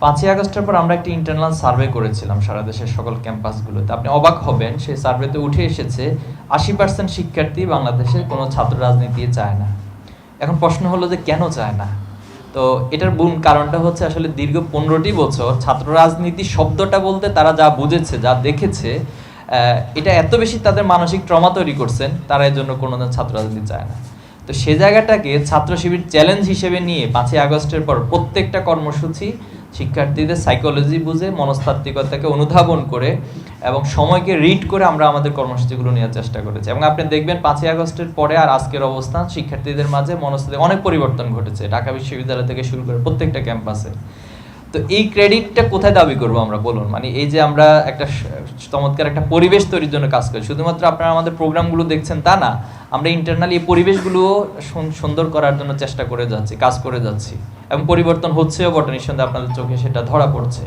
5ই আগস্টের পর আমরা একটা ইন্টারনাল সার্ভে করেছিলাম সারা দেশের সকল ক্যাম্পাসগুলোতে। আপনি অবাক হবেন, সেই সার্ভেতে উঠে এসেছে 80% শিক্ষার্থী বাংলাদেশে কোনো ছাত্র রাজনীতি চায় না। এখন প্রশ্ন হলো যে কেন চায় না? তো এটার মূল কারণটা হচ্ছে আসলে দীর্ঘ 15টি বছর ছাত্র রাজনীতি শব্দটা বলতে তারা যা বুঝেছে, যা দেখেছে, এটা এত বেশি তাদের মানসিক ট্রমা তৈরি করছেন, তারা এর জন্য কোনো ছাত্র রাজনীতি চায় না। তো সে জায়গাটাকে ছাত্র শিবির চ্যালেঞ্জ হিসেবে নিয়ে 5ই আগস্টের পর প্রত্যেকটা কর্মসূচি শিক্ষার্থীদের সাইকোলজি বুঝে, মনস্তাত্ত্বিকতাকে অনুধাবন করে এবং সময়কে রিড করে আমরা আমাদের কর্মসূচিগুলো নেওয়ার চেষ্টা করেছি। এবং আপনি দেখবেন 5ই আগস্টের পরে আর আজকের অবস্থান শিক্ষার্থীদের মাঝে মনস্তাত্ত্বিক অনেক পরিবর্তন ঘটেছে, ঢাকা বিশ্ববিদ্যালয় থেকে শুরু করে প্রত্যেকটা ক্যাম্পাসে। তো এই ক্রেডিটটা কোথায় দাবি করবো আমরা, বলুন? মানে এই যে আমরা একটা চমৎকার একটা পরিবেশ তৈরির জন্য কাজ করি, শুধুমাত্র আপনারা আমাদের প্রোগ্রামগুলো দেখছেন তা না, আমরা ইন্টারনালি এই পরিবেশগুলোও সুন্দর করার জন্য চেষ্টা করে যাচ্ছি, কাজ করে যাচ্ছি, এবং পরিবর্তন হচ্ছেও বটে, নিঃসন্দেহে আপনাদের চোখে সেটা ধরা পড়ছে।